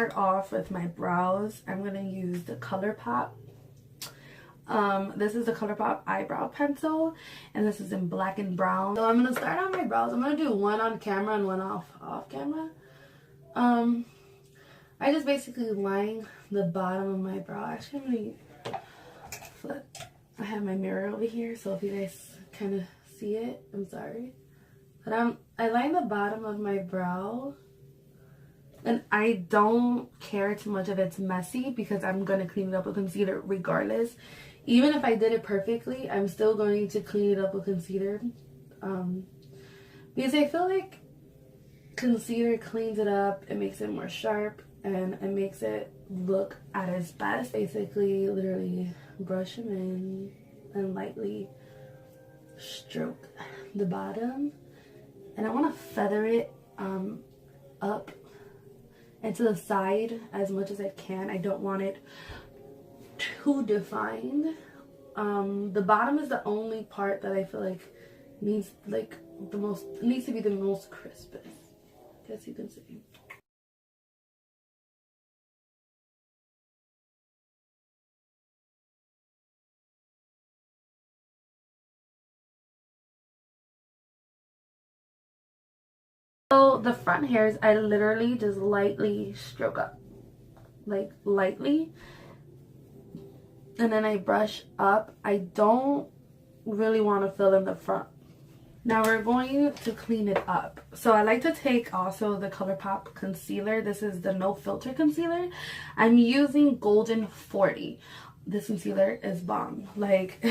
start off with my brows, I'm going to use the ColourPop. This is the ColourPop eyebrow pencil, and this is in black and brown. So I'm going to start on my brows. I'm going to do one on camera and one off camera. I just basically line the bottom of my brow. Actually, I'm going to flip. I have my mirror over here, so if you guys kind of see it, I'm sorry. But I line the bottom of my brow, and I don't care too much if it's messy because I'm going to clean it up with concealer regardless. Even if I did it perfectly, I'm still going to clean it up with concealer. Because I feel like concealer cleans it up, it makes it more sharp, and it makes it look at its best. Basically, literally brush them in and lightly stroke the bottom. And I want to feather it up and to the side as much as I can. I don't want it too defined. The bottom is the only part that I feel like needs needs to be the most crispest. I guess you can see. So the front hairs, I literally just lightly stroke up, like lightly, and then I brush up. I don't really want to fill in the front. Now we're going to clean it up. So I like to take also the ColourPop concealer. This is the no filter concealer. I'm using Golden 40. This concealer is bomb. Like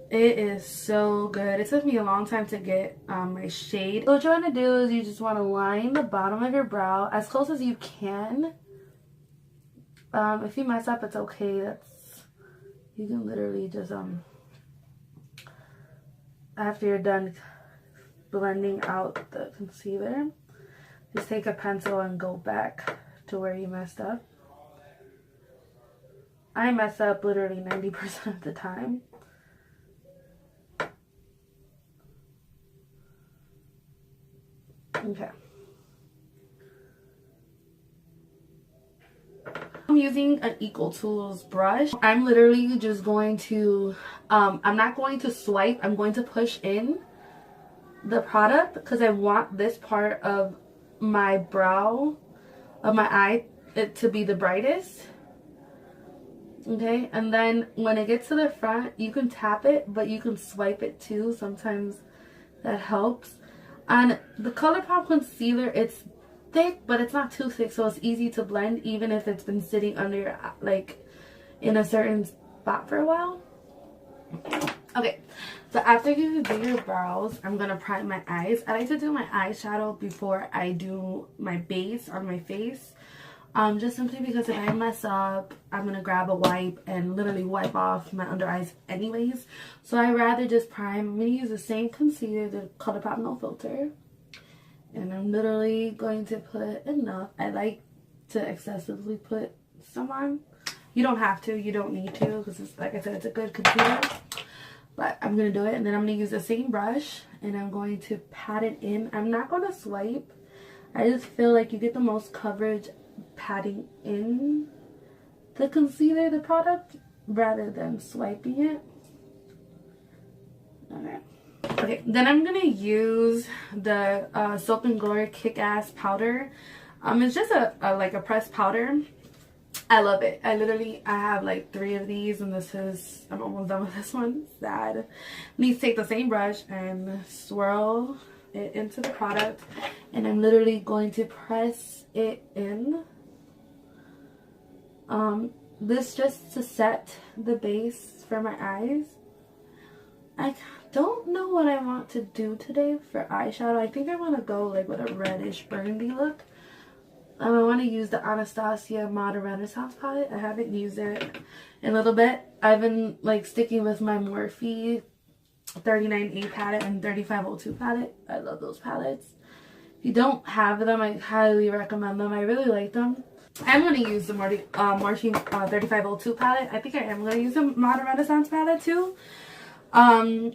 it is so good. It took me a long time to get my shade. So what you want to do is you just want to line the bottom of your brow as close as you can. If you mess up, it's okay. You can literally just after you're done blending out the concealer, just take a pencil and go back to where you messed up. I mess up literally 90% of the time. Okay. I'm using an Equal Tools brush. I'm literally just going to, I'm not going to swipe. I'm going to push in the product because I want this part of my brow, of my eye, it to be the brightest. Okay, and then when it gets to the front, you can tap it, but you can swipe it too. Sometimes that helps. And the ColourPop concealer, it's thick, but it's not too thick, so it's easy to blend even if it's been sitting under your, like, in a certain spot for a while. Okay, so after you do your brows, I'm gonna prime my eyes. I like to do my eyeshadow before I do my base on my face. Just simply because if I mess up, I'm gonna grab a wipe and literally wipe off my under eyes anyways. So I rather just prime. I'm gonna use the same concealer, the ColourPop No Filter, and I'm literally going to put enough. I like to excessively put some on. You don't have to, you don't need to, because it's, like I said, it's a good concealer. But I'm gonna do it, and then I'm gonna use the same brush and I'm going to pat it in. I'm not gonna swipe. I just feel like you get the most coverage patting in the concealer, the product, rather than swiping it. Okay, then I'm gonna use the Soap and Glory Kick-Ass powder. It's just like a pressed powder. I love it. I have like 3 of these, and I'm almost done with this one. Sad. I need to take the same brush and swirl it into the product, and I'm literally going to press it in. This just to set the base for my eyes. I don't know what I want to do today for eyeshadow. I think I want to go like with a reddish burgundy look. I want to use the Anastasia Modern Renaissance palette. I haven't used it in a little bit. I've been like sticking with my Morphe 39A palette and 3502 palette. I love those palettes. If you don't have them, I highly recommend them. I really like them. I'm going to use the Morphe 3502 palette. I think I am going to use the Modern Renaissance palette too. I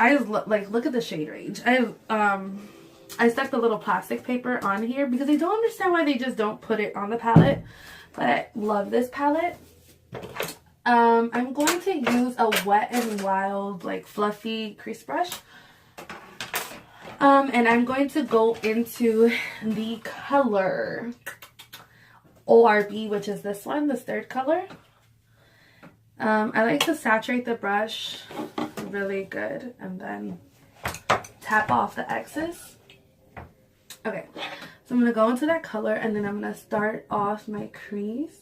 just look at the shade range. I stuck the little plastic paper on here because I don't understand why they just don't put it on the palette. But I love this palette. I'm going to use a Wet n Wild, like, fluffy crease brush. And I'm going to go into the color ORB, which is this one, this third color. I like to saturate the brush really good and then tap off the excess. Okay, so I'm going to go into that color and then I'm going to start off my crease.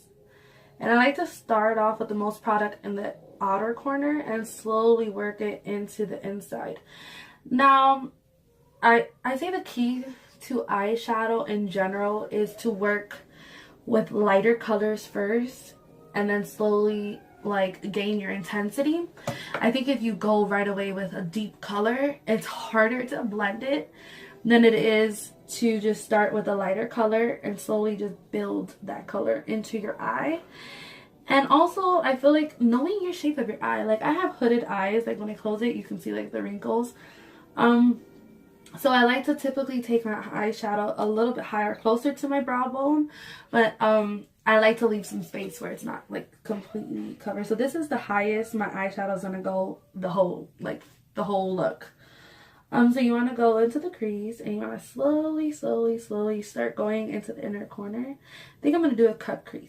And I like to start off with the most product in the outer corner and slowly work it into the inside. Now, I say the key to eyeshadow in general is to work with lighter colors first and then slowly like gain your intensity. I think if you go right away with a deep color, it's harder to blend it than it is to just start with a lighter color and slowly just build that color into your eye. And also, I feel like knowing your shape of your eye, like I have hooded eyes, like when I close it you can see like the wrinkles. So I like to typically take my eyeshadow a little bit higher, closer to my brow bone, but I like to leave some space where it's not like completely covered. So this is the highest my eyeshadow is gonna go the whole look. So you want to go into the crease and you want to slowly start going into the inner corner. I think I'm gonna do a cut crease.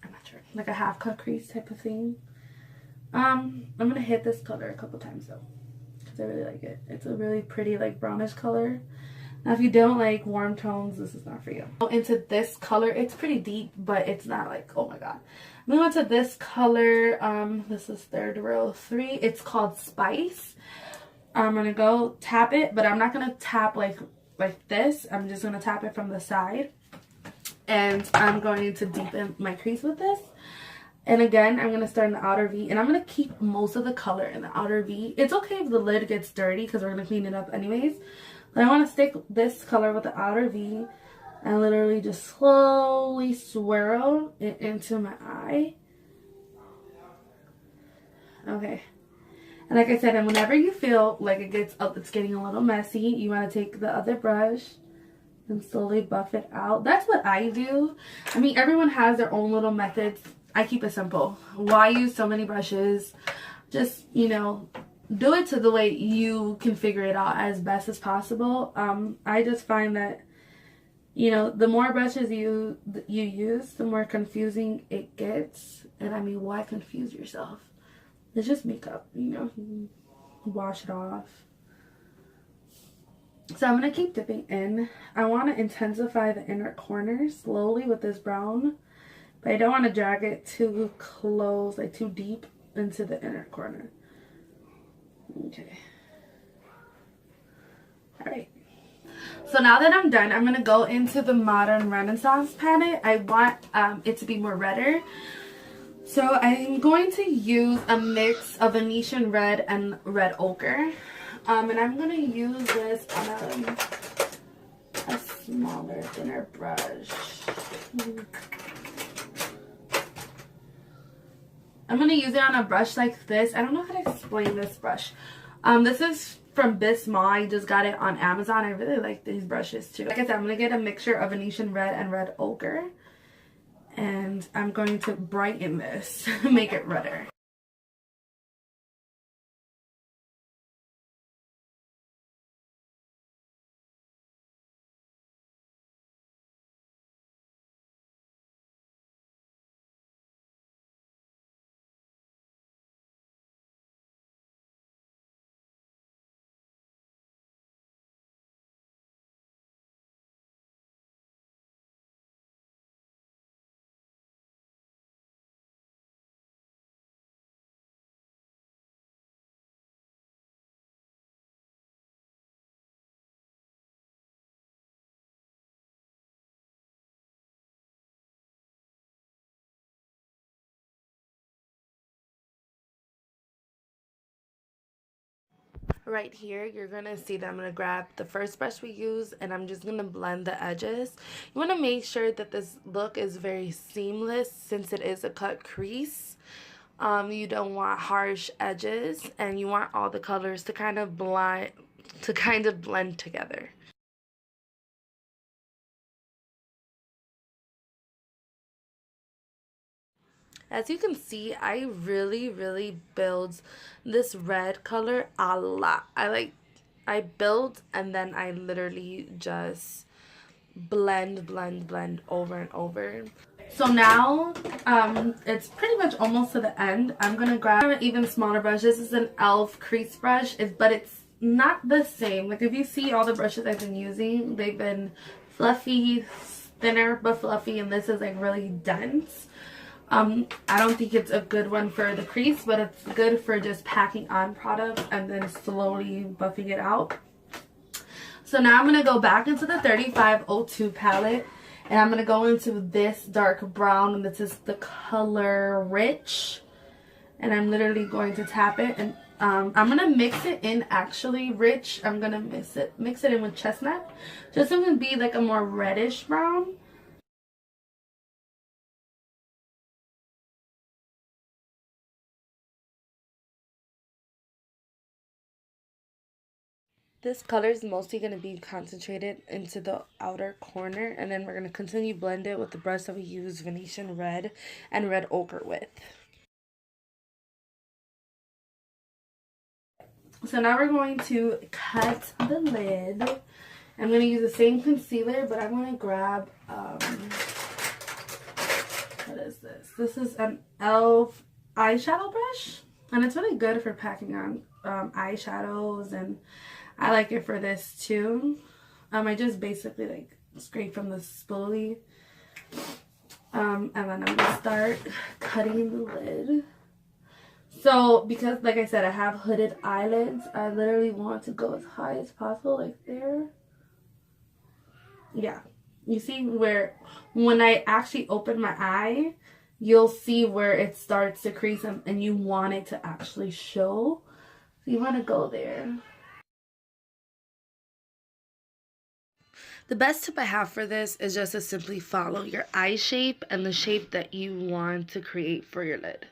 I'm not sure, like a half cut crease type of thing. I'm gonna hit this color a couple times though. I really like it. It's a really pretty like brownish color. Now if you don't like warm tones, this is not for you. Into this color, it's pretty deep, but it's not like, oh my god. Moving on to this color, this is third row 3. It's called Spice. I'm gonna go tap it, but I'm not gonna tap like this. I'm just gonna tap it from the side, and I'm going to deepen my crease with this. And again, I'm going to start in the outer V. And I'm going to keep most of the color in the outer V. It's okay if the lid gets dirty because we're going to clean it up anyways. But I want to stick this color with the outer V. And literally just slowly swirl it into my eye. Okay. And like I said, and whenever you feel like it's getting a little messy, you want to take the other brush and slowly buff it out. That's what I do. I mean, everyone has their own little methods. I keep it simple. Why use so many brushes? Just, you know, do it to the way you can figure it out as best as possible. I just find that, you know, the more brushes you use, the more confusing it gets. And I mean, why confuse yourself? It's just makeup, you know. Wash it off. So I'm going to keep dipping in. I want to intensify the inner corner slowly with this brown. But I don't want to drag it too close, like too deep into the inner corner. Okay. Alright. So now that I'm done, I'm going to go into the Modern Renaissance palette. I want it to be more redder. So I'm going to use a mix of Venetian red and red ochre. And I'm going to use this on a smaller, thinner brush. I'm going to use it on a brush like this. I don't know how to explain this brush. This is from Bismol. I just got it on Amazon. I really like these brushes too. Like I said, I'm going to get a mixture of Venetian red and red ochre. And I'm going to brighten this, make it redder. Right here, you're going to see that I'm going to grab the first brush we use and I'm just going to blend the edges. You want to make sure that this look is very seamless since it is a cut crease. You don't want harsh edges and you want all the colors to kind of blend together. As you can see, I really build this red color a lot. I build and then I literally just blend over and over. So now it's pretty much almost to the end. I'm gonna grab an even smaller brush. This is an e.l.f. crease brush, but it's not the same. Like if you see all the brushes I've been using, they've been fluffy, thinner but fluffy, and this is like really dense. I don't think it's a good one for the crease, but it's good for just packing on products and then slowly buffing it out. So now I'm going to go back into the 3502 palette, and I'm going to go into this dark brown, and this is the color Rich, and I'm literally going to tap it, and I'm going to mix it in, actually, Rich. I'm going to mix it in with Chestnut, just so it can be like a more reddish brown. This color is mostly going to be concentrated into the outer corner, and then we're going to continue blend it with the brush that we use Venetian Red and Red Ochre with. So now we're going to cut the lid. I'm going to use the same concealer, but I'm going to grab, what is this? This is an e.l.f. eyeshadow brush, and it's really good for packing on eyeshadows, and I like it for this too. I just basically like scrape from the spoolie. And then I'm gonna start cutting the lid. So because like I said, I have hooded eyelids, I literally want to go as high as possible, like there. Yeah. You see where when I actually open my eye, you'll see where it starts to crease, and you want it to actually show. So you want to go there. The best tip I have for this is just to simply follow your eye shape and the shape that you want to create for your lid.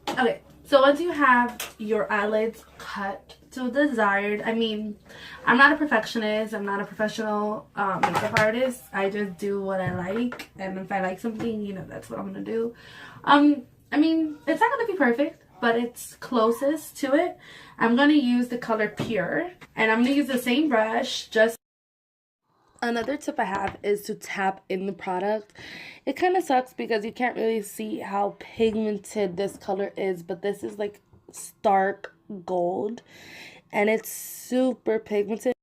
Okay, so once you have your eyelids cut to desired, I mean, I'm not a perfectionist, I'm not a professional makeup artist. I just do what I like, and if I like something, you know, that's what I'm gonna do. I mean, it's not gonna be perfect, but it's closest to it. I'm gonna use the color Pure, and I'm gonna use the same brush. Just another tip I have is to tap in the product. It kind of sucks because you can't really see how pigmented this color is, but this is like stark gold and it's super pigmented.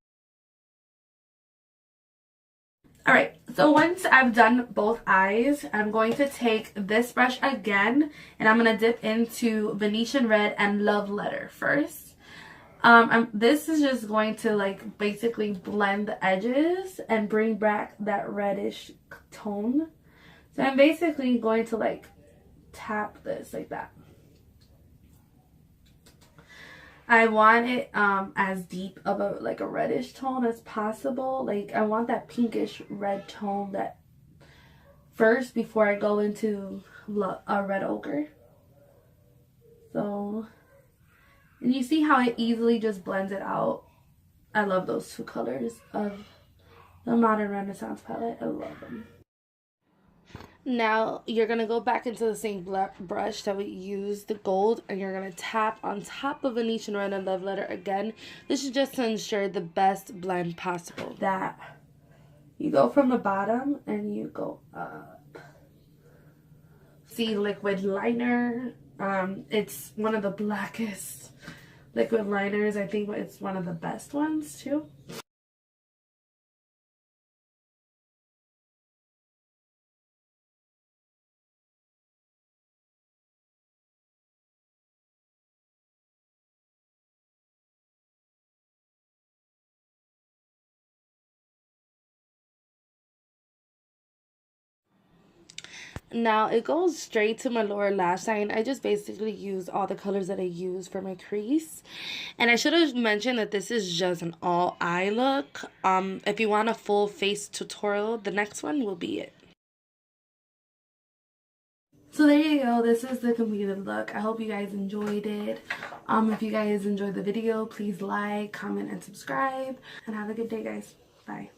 Alright, so once I've done both eyes, I'm going to take this brush again, and I'm going to dip into Venetian Red and Love Letter first. This is just going to like basically blend the edges and bring back that reddish tone. So I'm basically going to like tap this like that. I want it as deep of a like a reddish tone as possible. Like I want that pinkish red tone that first before I go into a red ochre. So, and you see how it easily just blends it out. I love those two colors of the Modern Renaissance palette. I love them. Now you're going to go back into the same brush that we used, the gold, and you're going to tap on top of Venetian Red and Love Letter again. This is just to ensure the best blend possible. That you go from the bottom and you go up. See, liquid liner. It's one of the blackest liquid liners. I think it's one of the best ones too. Now it goes straight to my lower lash line. I just basically use all the colors that I use for my crease. And I should have mentioned that this is just an all eye look. If you want a full face tutorial, the next one will be it. So there you go. This is the completed look. I hope you guys enjoyed it. If you guys enjoyed the video, please like, comment, and subscribe. And have a good day, guys. Bye.